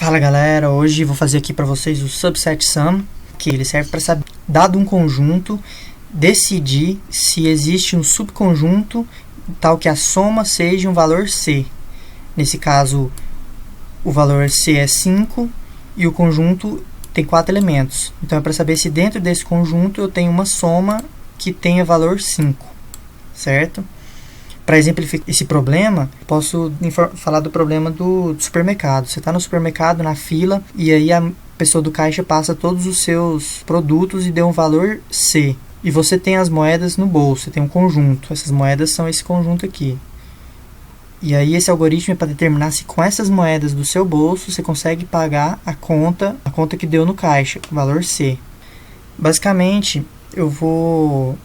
Fala galera, hoje vou fazer aqui para vocês o subset sum, que ele serve para saber, dado um conjunto, decidir se existe um subconjunto tal que a soma seja um valor C. Nesse caso, o valor C é 5 e o conjunto tem 4 elementos. Então é para saber se dentro desse conjunto eu tenho uma soma que tenha valor 5, certo? Para exemplificar esse problema, posso falar do problema do supermercado. Você está no supermercado, na fila, e aí a pessoa do caixa passa todos os seus produtos e deu um valor C. E você tem as moedas no bolso, você tem um conjunto. Essas moedas são esse conjunto aqui. E aí esse algoritmo é para determinar se com essas moedas do seu bolso você consegue pagar a conta que deu no caixa, o valor C. Basicamente, eu vou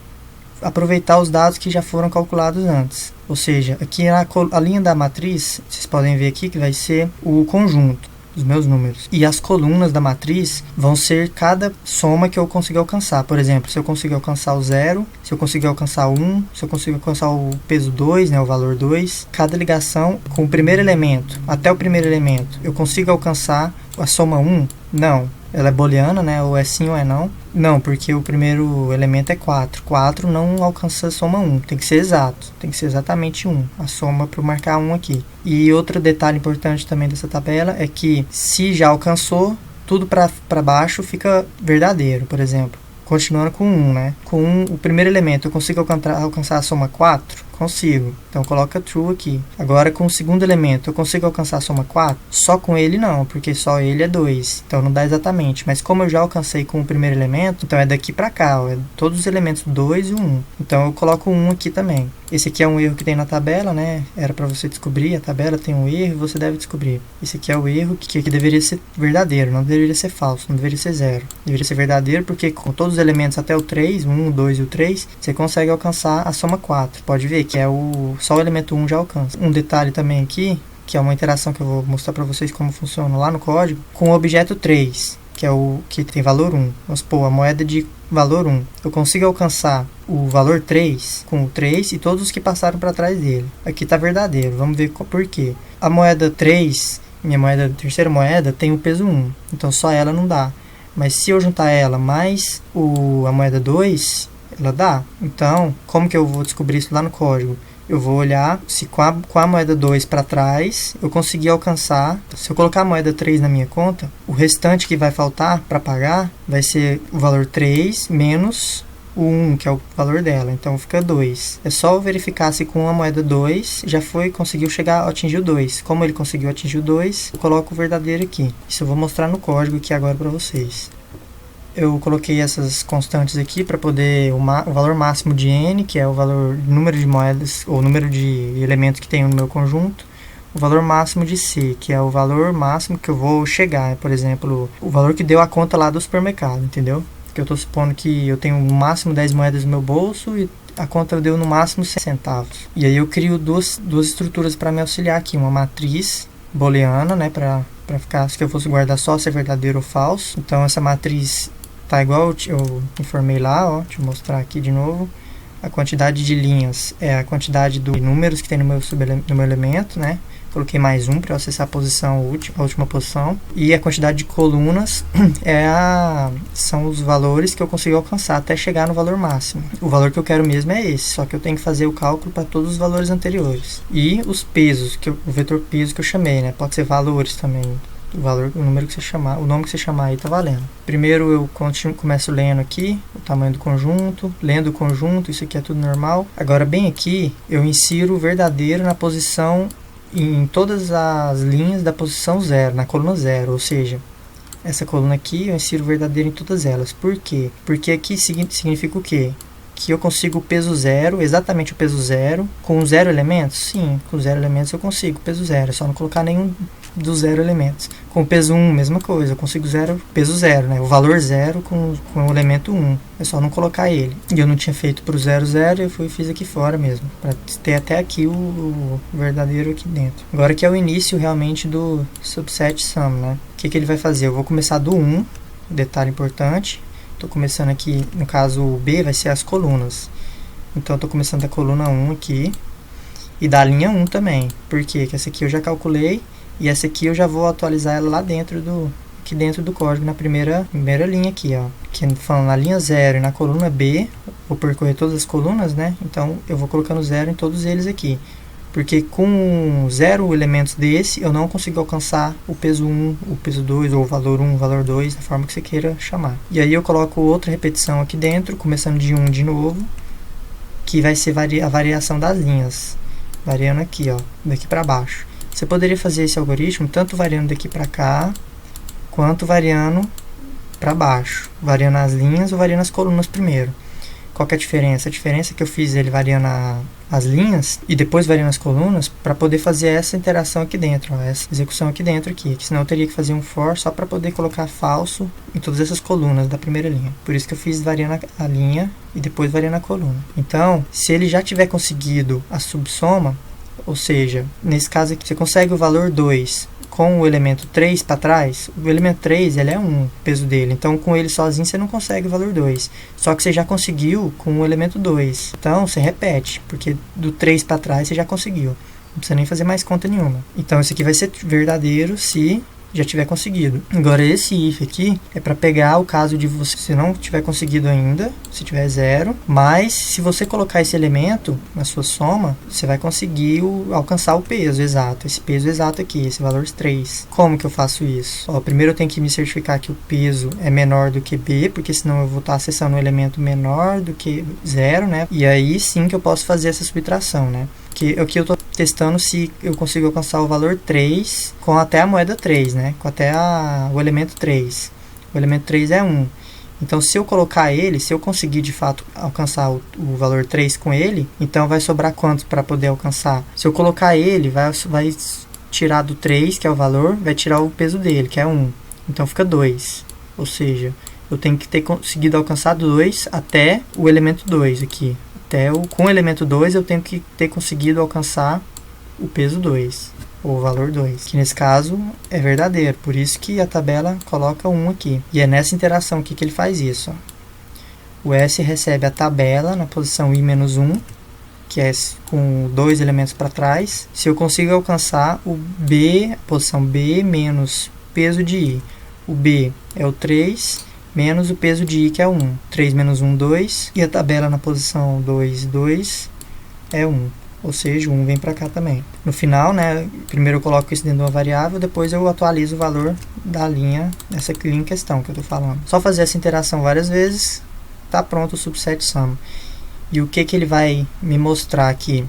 aproveitar os dados que já foram calculados antes. Ou seja, aqui a linha da matriz, vocês podem ver aqui que vai ser o conjunto, os meus números. E as colunas da matriz vão ser cada soma que eu conseguir alcançar. Por exemplo, se eu conseguir alcançar o 0, se eu conseguir alcançar o 1, se eu conseguir alcançar o peso 2, né, o valor 2, cada ligação com o primeiro elemento até o primeiro elemento, eu consigo alcançar a soma 1? Não. Ela é booleana, né? Ou é sim ou é não. Não, porque o primeiro elemento é 4. 4 não alcança a soma 1. Tem que ser exato. Tem que ser exatamente 1. A soma para marcar 1 aqui. E outro detalhe importante também dessa tabela é que se já alcançou, tudo para baixo fica verdadeiro. Por exemplo, continuando com 1, né? Com 1, o primeiro elemento, eu consigo alcançar a soma 4? Consigo. Então coloca true aqui. Agora com o segundo elemento, eu consigo alcançar a soma 4? Só com ele não, porque só ele é 2. Então não dá exatamente. Mas como eu já alcancei com o primeiro elemento, então é daqui para cá. Ó, é todos os elementos 2 e 1. Então eu coloco 1 aqui também. Esse aqui é um erro que tem na tabela, né? Era para você descobrir. A tabela tem um erro e você deve descobrir. Esse aqui é o erro que deveria ser verdadeiro. Não deveria ser falso. Não deveria ser 0. Deveria ser verdadeiro porque com todos os elementos até o 3, o 1, o 2 e o 3, você consegue alcançar a soma 4. Pode ver que é só o elemento 1 já alcança. Um detalhe também aqui, que é uma interação que eu vou mostrar para vocês como funciona lá no código, com o objeto 3, que é o que tem valor 1. Vamos supor, a moeda de valor 1. Eu consigo alcançar o valor 3 com o 3 e todos os que passaram para trás dele. Aqui está verdadeiro. Vamos ver por quê. A moeda 3, terceira moeda, tem o peso 1. Então só ela não dá. Mas se eu juntar ela mais a moeda 2, ela dá. Então, como que eu vou descobrir isso lá no código? Eu vou olhar se com a moeda 2 para trás eu conseguir alcançar. Se eu colocar a moeda 3 na minha conta, o restante que vai faltar para pagar vai ser o valor 3 menos o 1, que é o valor dela. Então fica 2. É só verificar se com a moeda 2 já conseguiu atingir o 2. Como ele conseguiu atingir o 2, eu coloco o verdadeiro aqui. Isso eu vou mostrar no código aqui agora para vocês. Eu coloquei essas constantes aqui para poder o valor máximo de n, que é o número de moedas ou número de elementos que tem no meu conjunto, o valor máximo de c, que é o valor máximo que eu vou chegar, por exemplo, o valor que deu a conta lá do supermercado, entendeu? Que eu estou supondo que eu tenho no máximo 10 moedas no meu bolso e a conta deu no máximo 100 centavos. E aí eu crio duas estruturas para me auxiliar aqui, uma matriz booleana, né, para ficar, se eu fosse guardar só se é verdadeiro ou falso. Então essa matriz tá igual eu informei lá, ó, deixa eu mostrar aqui de novo. A quantidade de linhas é a quantidade de números que tem no meu elemento, né? Coloquei mais um para acessar a última posição. E a quantidade de colunas são os valores que eu consigo alcançar até chegar no valor máximo. O valor que eu quero mesmo é esse, só que eu tenho que fazer o cálculo para todos os valores anteriores. E os pesos, o vetor peso que eu chamei, né? Pode ser valores também. O número que você chamar, o nome que você chamar aí tá valendo. Primeiro eu começo lendo aqui o tamanho do conjunto, lendo o conjunto, isso aqui é tudo normal. Agora bem aqui eu insiro o verdadeiro na posição, em todas as linhas da posição 0, na coluna 0, ou seja, essa coluna aqui eu insiro o verdadeiro em todas elas. Por quê? Porque aqui significa o quê? Que eu consigo o peso 0, exatamente o peso 0, com 0 elementos? Sim, com 0 elementos eu consigo o peso 0, é só não colocar nenhum dos 0 elementos. Com o peso 1, mesma coisa, eu consigo peso 0, né? O valor 0 com o elemento 1, é só não colocar ele. E eu não tinha feito para o 0, 0, eu fiz aqui fora mesmo, para ter até aqui o verdadeiro aqui dentro. Agora que é o início realmente do subset sum, né? O que ele vai fazer? Eu vou começar do 1, detalhe importante. Estou começando aqui, no caso o B vai ser as colunas. Então eu estou começando da coluna 1 aqui. E da linha 1 também. Por quê? Porque essa aqui eu já calculei E essa aqui eu já vou atualizar ela lá dentro aqui dentro do código, na primeira linha aqui, ó. Aqui falando na linha 0 e na coluna B, vou percorrer todas as colunas, né? Então eu vou colocando 0 em todos eles aqui. Porque com 0 elementos desse, eu não consigo alcançar o peso 1, o peso 2, ou o valor 1, o valor 2, da forma que você queira chamar. E aí eu coloco outra repetição aqui dentro, começando de 1 de novo, que vai ser a variação das linhas, variando aqui, ó, daqui para baixo. Você poderia fazer esse algoritmo tanto variando daqui para cá, quanto variando para baixo, variando as linhas ou variando as colunas primeiro. Qual que é a diferença? A diferença é que eu fiz ele variando as linhas e depois variando as colunas para poder fazer essa interação aqui dentro, ó, essa execução aqui dentro, que senão eu teria que fazer um for só para poder colocar falso em todas essas colunas da primeira linha. Por isso que eu fiz variando a linha e depois variando a coluna. Então, se ele já tiver conseguido a subsoma, ou seja, nesse caso aqui, você consegue o valor 2 com o elemento 3 para trás, o elemento 3 ele é 1, o peso dele, então com ele sozinho você não consegue o valor 2, só que você já conseguiu com o elemento 2, então você repete, porque do 3 para trás você já conseguiu, não precisa nem fazer mais conta nenhuma. Então esse aqui vai ser verdadeiro se já tiver conseguido. Agora esse if aqui é para pegar o caso de você não tiver conseguido ainda, se tiver 0, mas se você colocar esse elemento na sua soma, você vai conseguir alcançar o peso exato, esse peso exato aqui, esse valor 3. Como que eu faço isso? Ó, primeiro eu tenho que me certificar que o peso é menor do que B, porque senão eu vou estar acessando um elemento menor do que 0, né? E aí sim que eu posso fazer essa subtração, né? Que aqui eu estou testando se eu consigo alcançar o valor 3 com até a moeda 3, né? Com até o elemento 3. O elemento 3 é 1. Então, se eu colocar ele, se eu conseguir de fato alcançar o valor 3 com ele, então vai sobrar quanto para poder alcançar? Se eu colocar ele, vai tirar do 3, que é o valor, vai tirar o peso dele, que é 1. Então, fica 2. Ou seja, eu tenho que ter conseguido alcançar 2 até o elemento 2 aqui. Com o elemento 2 eu tenho que ter conseguido alcançar o peso 2, ou o valor 2, que nesse caso é verdadeiro, por isso que a tabela coloca 1 aqui. E é nessa interação aqui que ele faz isso. Ó. O S recebe a tabela na posição I-1, que é com 2 elementos para trás, se eu consigo alcançar o B, a posição B menos peso de I. O B é o 3, menos o peso de I, que é 1. 3 menos 1, 2. E a tabela na posição 2, 2 é 1. Ou seja, o 1 vem para cá também. No final, né, primeiro eu coloco isso dentro de uma variável, depois eu atualizo o valor da linha, dessa linha em questão que eu estou falando. Só fazer essa interação várias vezes, está pronto o subset sum. E o que ele vai me mostrar aqui?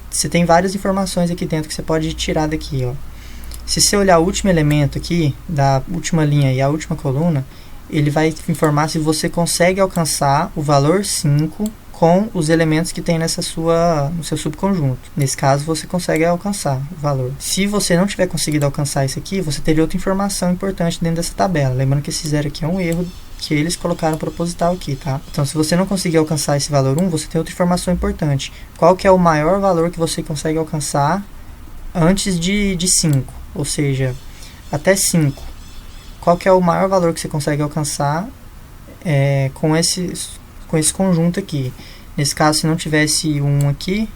Você tem várias informações aqui dentro que você pode tirar daqui. Ó. Se você olhar o último elemento aqui, da última linha e a última coluna, ele vai informar se você consegue alcançar o valor 5 com os elementos que tem no seu subconjunto. Nesse caso, você consegue alcançar o valor. Se você não tiver conseguido alcançar isso aqui, você teria outra informação importante dentro dessa tabela. Lembrando que esse 0 aqui é um erro que eles colocaram proposital aqui, tá? Então, se você não conseguir alcançar esse valor 1, você tem outra informação importante. Qual que é o maior valor que você consegue alcançar antes de 5? Ou seja, até 5. Qual que é o maior valor que você consegue alcançar com esse conjunto aqui. Nesse caso, se não tivesse 1 aqui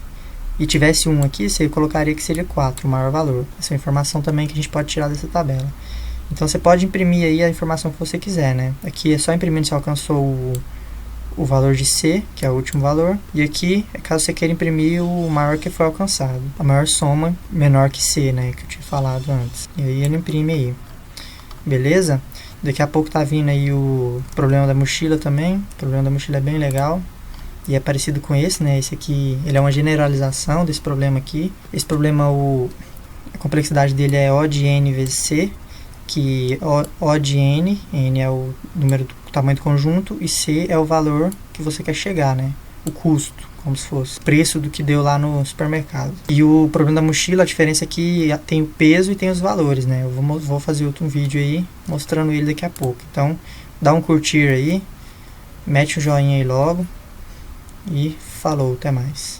e tivesse 1 aqui, você colocaria que seria 4, o maior valor. Essa é uma informação também que a gente pode tirar dessa tabela. Então, você pode imprimir aí a informação que você quiser, né? Aqui é só imprimir se você alcançou o valor de C, que é o último valor. E aqui, é caso você queira imprimir o maior que foi alcançado. A maior soma menor que C, né? Que eu tinha falado antes. E aí ele imprime aí. Beleza? Daqui a pouco tá vindo aí o problema da mochila também. O problema da mochila é bem legal. E é parecido com esse, né? Esse aqui, ele é uma generalização desse problema aqui. Esse problema, a complexidade dele é O de N vezes C. Que O de N é o número do tamanho do conjunto, e C é o valor que você quer chegar, né? O custo, como se fosse o preço do que deu lá no supermercado. E o problema da mochila, a diferença é que tem o peso e tem os valores, né? Eu vou fazer outro vídeo aí, mostrando ele daqui a pouco. Então, dá um curtir aí, mete um joinha aí logo, e falou, até mais.